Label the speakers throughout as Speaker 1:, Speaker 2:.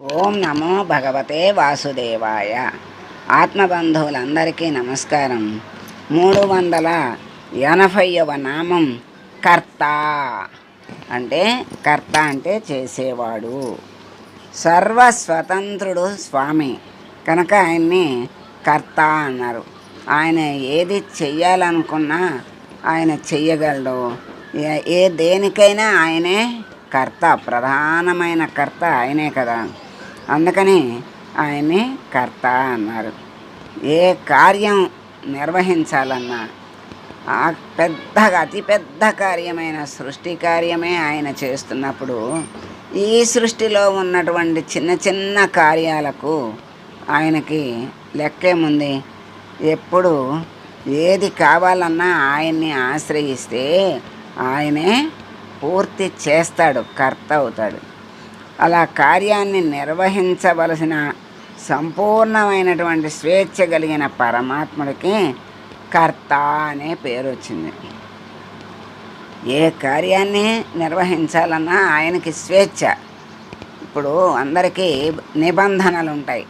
Speaker 1: ఓం నమో భగవతే వాసుదేవాయ. ఆత్మబంధువులందరికీ నమస్కారం. 380వ నామం కర్త. కర్త అంటే చేసేవాడు, సర్వస్వతంత్రుడు స్వామి కనుక ఆయన్ని కర్త అన్నారు. ఆయన ఏది చెయ్యాలనుకున్నా ఆయన చెయ్యగలడు. దేనికైనా ఆయనే కర్త, ప్రధానమైన కర్త ఆయనే కదా. అందుకని ఆయన్ని కర్త అన్నారు. ఏ కార్యం నిర్వహించాలన్నా అతిపెద్ద కార్యమైన సృష్టి కార్యమే ఆయన చేస్తున్నప్పుడు ఈ సృష్టిలో ఉన్నటువంటి చిన్న చిన్న కార్యాలకు ఆయనకి లెక్కేముంది. ఎప్పుడు ఏది కావాలన్నా ఆయన్ని ఆశ్రయిస్తే ఆయనే పూర్తి చేస్తాడు, కర్త అవుతాడు. అలా కార్యాన్ని నిర్వహించవలసిన సంపూర్ణమైనటువంటి స్వేచ్ఛ కలిగిన పరమాత్ముడికి కర్త అనే పేరు వచ్చింది. ఏ కార్యాన్ని నిర్వహించాలన్నా ఆయనకి స్వేచ్ఛ. ఇప్పుడు అందరికీ నిబంధనలు ఉంటాయి.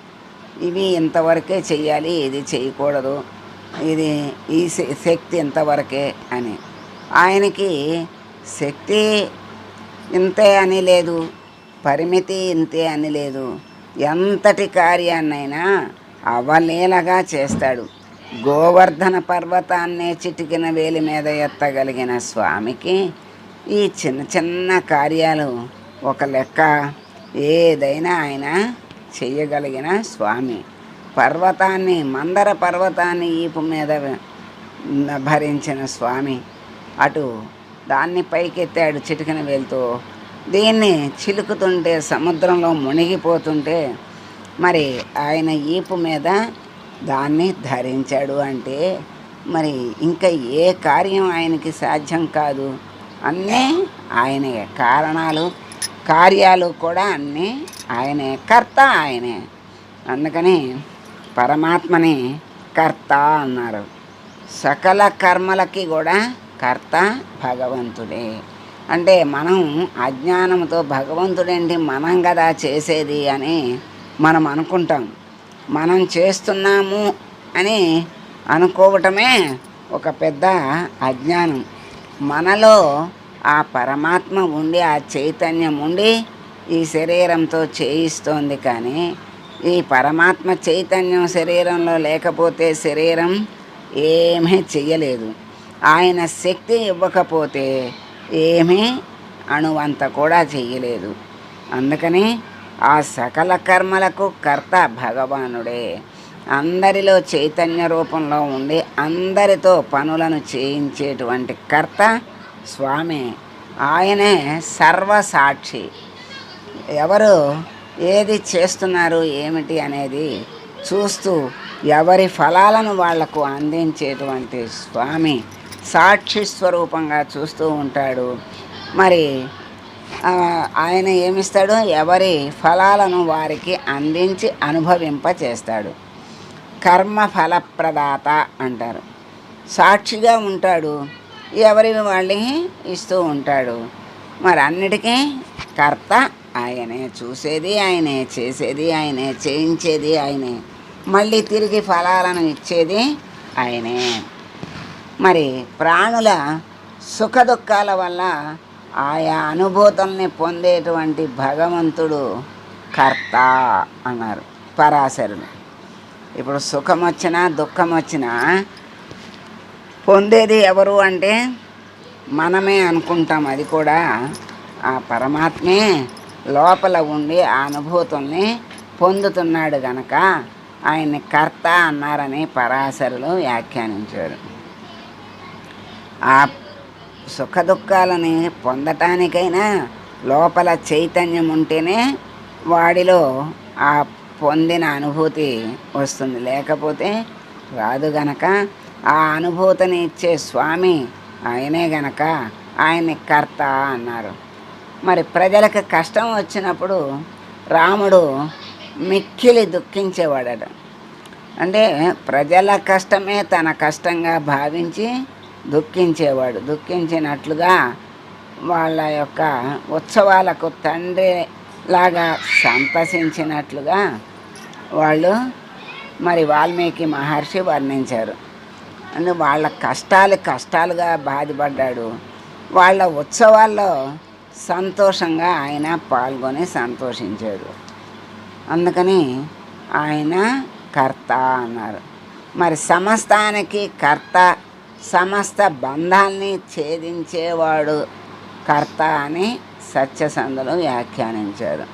Speaker 1: ఇవి ఇంతవరకే చెయ్యాలి, ఇది చేయకూడదు, ఇది ఈ శక్తి ఇంతవరకే అని. ఆయనకి శక్తి ఇంతే అని లేదు, పరిమితి ఇంతే అని లేదు. ఎంతటి కార్యాన్నైనా అవలీలగా చేస్తాడు. గోవర్ధన పర్వతాన్నే చిటికిన వేలి మీద ఎత్తగలిగిన స్వామికి ఈ చిన్న చిన్న కార్యాలు ఒక లెక్క. ఏదైనా ఆయన చెయ్యగలిగిన స్వామి. మందర పర్వతాన్ని ఈపు మీద భరించిన స్వామి అటు దాన్ని పైకెత్తాడు చిటికిన వేలుతో. దీన్ని చిలుకుతుంటే సముద్రంలో మునిగిపోతుంటే మరి ఆయన ఈపు మీద దాన్ని ధరించాడు అంటే మరి ఇంకా ఏ కార్యం ఆయనకి సాధ్యం కాదు. అన్నీ ఆయనే. కార్యాలు కూడా అన్నీ ఆయనే. కర్త ఆయనే. అందుకని పరమాత్మని కర్త అన్నారు. సకల కర్మలకి కూడా కర్త భగవంతుడే. అంటే మనం అజ్ఞానంతో భగవంతుడేంటి, మనం కదా చేసేది అని మనం అనుకుంటాం. మనం చేస్తున్నాము అని అనుకోవటమే ఒక పెద్ద అజ్ఞానం. మనలో ఆ పరమాత్మ ఉండి, ఆ చైతన్యం ఉండి ఈ శరీరంతో చేయిస్తోంది. కానీ ఈ పరమాత్మ చైతన్యం శరీరంలో లేకపోతే శరీరం ఏమీ చెయ్యలేదు. ఆయన శక్తి ఇవ్వకపోతే ఏమీ అణువంత కూడా చెయ్యలేదు. అందుకని ఆ సకల కర్మలకు కర్త భగవానుడే. అందరిలో చైతన్య రూపంలో ఉండి అందరితో పనులను చేయించేటువంటి కర్త స్వామి. ఆయనే సర్వసాక్షి. ఎవరు ఏది చేస్తున్నారు ఏమిటి అనేది చూస్తూ ఎవరి ఫలాలను వాళ్లకు అందించేటువంటి స్వామి సాక్షి స్వరూపంగా చూస్తూ ఉంటాడు. మరి ఆయన ఏమిస్తాడు? ఎవరి ఫలాలను వారికి అందించి అనుభవింపచేస్తాడు. కర్మ ఫలప్రదాత అంటారు. సాక్షిగా ఉంటాడు, ఎవరిని వాళ్ళకి ఇస్తూ ఉంటాడు. మరి అన్నిటికీ కర్త ఆయనే. చూసేది ఆయనే, చేసేది ఆయనే, చేయించేది ఆయనే, మళ్ళీ తిరిగి ఫలాలను ఇచ్చేది ఆయనే. మరి ప్రాణుల సుఖదుఖాల వల్ల ఆయా అనుభూతుల్ని పొందేటువంటి భగవంతుడు కర్త అన్నారు పరాశరులు. ఇప్పుడు సుఖం వచ్చినా దుఃఖం వచ్చినా పొందేది ఎవరు అంటే మనమే అనుకుంటాం. అది కూడా ఆ పరమాత్మే లోపల ఉండి ఆ అనుభూతుల్ని పొందుతున్నాడు గనక ఆయన్ని కర్త అన్నారని పరాశరులు వ్యాఖ్యానించారు. ఆ సుఖదుఖాలని పొందటానికైనా లోపల చైతన్యం ఉంటేనే వాడిలో ఆ పొందిన అనుభూతి వస్తుంది, లేకపోతే రాదు. గనక ఆ అనుభూతిని ఇచ్చే స్వామి ఆయనే గనక ఆయన్ని కర్త అన్నారు. మరి ప్రజలకు కష్టం వచ్చినప్పుడు రాముడు మిక్కిలి దుఃఖించేవాడట. అంటే ప్రజల కష్టమే తన కష్టంగా భావించి దుఃఖించేవాడు. దుఃఖించినట్లుగా వాళ్ళ యొక్క ఉత్సవాలకు తండ్రి లాగా సంతసించినట్లుగా వాళ్ళు మరి వాల్మీకి మహర్షి వర్ణించారు. అంటే వాళ్ళ కష్టాలుగా బాధపడ్డాడు. వాళ్ళ ఉత్సవాల్లో సంతోషంగా ఆయన పాల్గొని సంతోషించాడు. అందుకని ఆయన కర్త అన్నారు. మరి సమస్తానికి కర్త, సమస్త బంధాల్ని ఛేదించేవాడు కర్త అని సత్యసంధులు వ్యాఖ్యానించారు.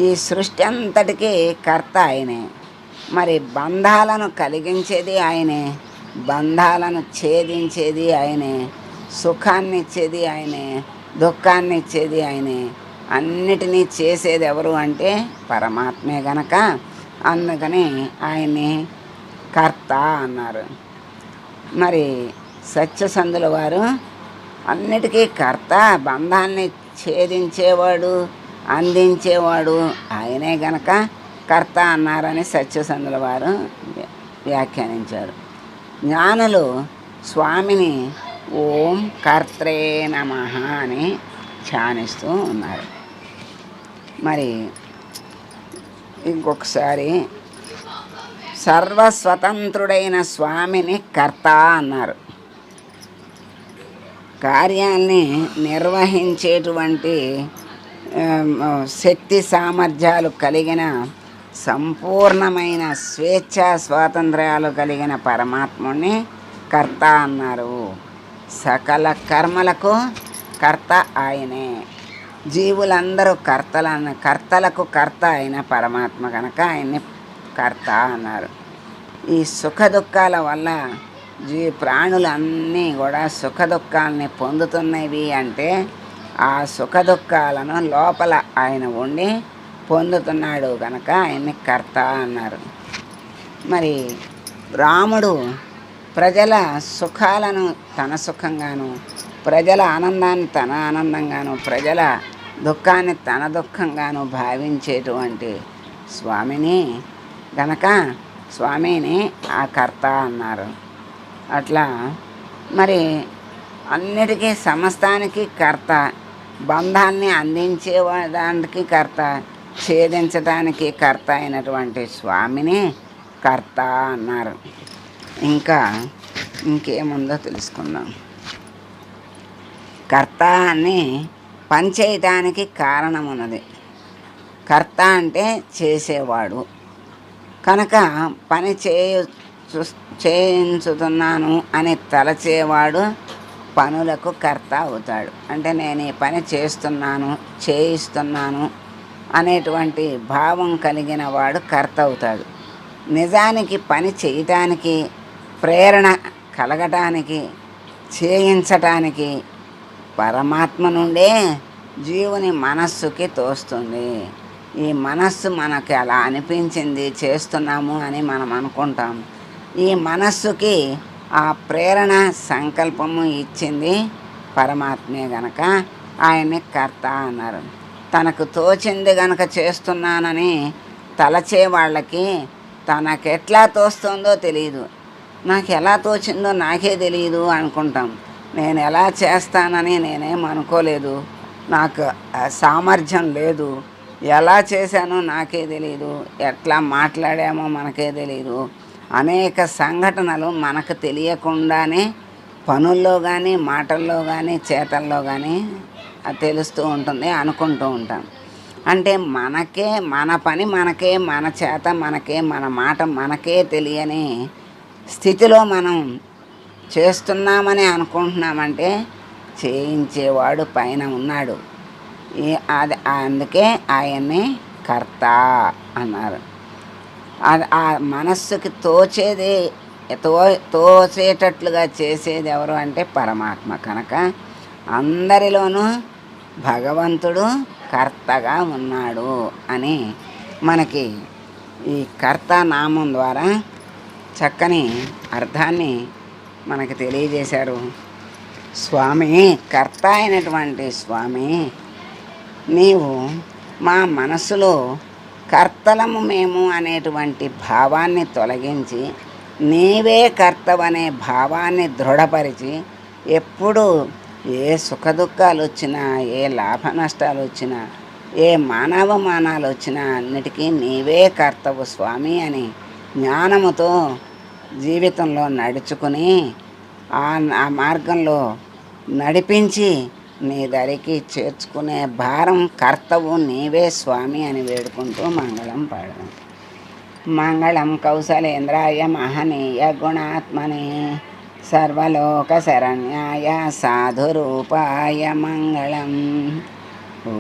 Speaker 1: ఈ సృష్టి అంతటికీ కర్త ఆయనే. మరి బంధాలను కలిగించేది ఆయనే, బంధాలను ఛేదించేది ఆయనే, సుఖాన్ని ఇచ్చేది ఆయనే, దుఃఖాన్ని ఇచ్చేది ఆయనే. అన్నిటినీ చేసేది ఎవరు అంటే పరమాత్మే గనక అందుకని ఆయన్ని కర్త అన్నారు. మరి సత్యసంధుల వారు అన్నిటికీ కర్త, బంధాన్ని ఛేదించేవాడు, అందించేవాడు ఆయనే గనక కర్త అన్నారని సత్యసంధుల వారు వ్యాఖ్యానించారు. జ్ఞానులు స్వామిని ఓం కర్త్రే నమః అని ధ్యానిస్తూ ఉన్నారు. మరి ఇంకొకసారి సర్వస్వతంత్రుడైన స్వామిని కర్త అన్నారు. కార్యాల్ని నిర్వహించేటువంటి శక్తి సామర్థ్యాలు కలిగిన సంపూర్ణమైన స్వేచ్ఛా స్వాతంత్ర్యాలు కలిగిన పరమాత్ముని కర్త అన్నారు. సకల కర్మలకు కర్త ఆయనే. జీవులందరూ కర్తలకు కర్త అయిన పరమాత్మ కనుక ఆయన్ని కర్త అన్నారు. ఈ సుఖ దుఃఖాల వల్ల ప్రాణులన్నీ కూడా సుఖ దుఃఖాలని పొందుతున్నవి అంటే ఆ సుఖ దుఃఖాలను లోపల ఆయన ఉండి పొందుతున్నాడు కనుక ఆయన్ని కర్త అన్నారు. మరి రాముడు ప్రజల సుఖాలను తన సుఖంగాను, ప్రజల ఆనందాన్ని తన ఆనందంగాను, ప్రజల దుఃఖాన్ని తన దుఃఖంగాను భావించేటువంటి స్వామిని గనక స్వామిని ఆ కర్త అన్నారు. అట్లా మరి అన్నిటికీ సమస్తానికి కర్త, బంధాన్ని అందించేదానికి కర్త, ఛేదించడానికి కర్త అయినటువంటి స్వామిని కర్త అన్నారు. ఇంకేముందో తెలుసుకుందాం. కర్త అని పని చేయటానికి కారణం ఉన్నది. కర్త అంటే చేసేవాడు కనుక పని చేయించుతున్నాను అని తలచేవాడు పనులకు కర్త అవుతాడు. అంటే నేను ఈ పని చేస్తున్నాను, చేయిస్తున్నాను అనేటువంటి భావం కలిగిన వాడు కర్త అవుతాడు. నిజానికి పని చేయటానికి, ప్రేరణ కలగటానికి, చేయించటానికి పరమాత్మ నుండే జీవుని మనస్సుకి తోస్తుంది. ఈ మనస్సు మనకి అలా అనిపించింది చేస్తున్నాము అని మనం అనుకుంటాం. ఈ మనస్సుకి ఆ ప్రేరణ సంకల్పము ఇచ్చింది పరమాత్మే గనక ఆయన్ని కర్త అన్నారు. తనకు తోచింది గనక చేస్తున్నానని తలచే వాళ్ళకి తనకెట్లా తోస్తుందో తెలియదు. నాకు ఎలా తోచిందో నాకే తెలియదు అనుకుంటాం. నేను ఎలా చేస్తానని నేనేం అనుకోలేదు, నాకు సామర్థ్యం లేదు, ఎలా చేశానో నాకే తెలియదు, ఎట్లా మాట్లాడామో మనకే తెలియదు. అనేక సంఘటనలు మనకు తెలియకుండానే పనుల్లో కానీ, మాటల్లో కానీ, చేతల్లో కానీ తెలుస్తూ ఉంటుంది, అనుకుంటూ ఉంటాం. అంటే మనకే, మన పని మనకే, మన చేత మనకే, మన మాట మనకే తెలియని స్థితిలో మనం చేస్తున్నామని అనుకుంటున్నామంటే చేయించేవాడు పైన ఉన్నాడు. అందుకే ఆయన్ని కర్త అన్నారు. ఆ మనస్సుకి తోచేటట్లుగా చేసేది ఎవరు అంటే పరమాత్మ కనుక అందరిలోనూ భగవంతుడు కర్తగా ఉన్నాడు అని మనకి ఈ కర్త నామం ద్వారా చక్కని అర్థాన్ని మనకి తెలియజేశారు. స్వామి, కర్త అయినటువంటి స్వామి, నీవు మా మనసులో కర్తలము మేము అనేటువంటి భావాన్ని తొలగించి నీవే కర్తవనే భావాన్ని దృఢపరిచి ఎప్పుడు ఏ సుఖదుఖాలు వచ్చినా, ఏ లాభ నష్టాలు వచ్చినా ఏ మానవమానాలు వచ్చినా అన్నిటికీ నీవే కర్తవు స్వామి అని జ్ఞానముతో జీవితంలో నడుచుకుని ఆ మార్గంలో నడిపించి నీ దరికి చేర్చుకునే భారం కర్తవు నీవే స్వామి అని వేడుకుంటూ మంగళం పాడదాం. మంగళం కౌసలేంద్రాయ మహనీయ గుణాత్మనే సర్వలోక శరణ్యాయ సాధురూపాయ మంగళం. ఓ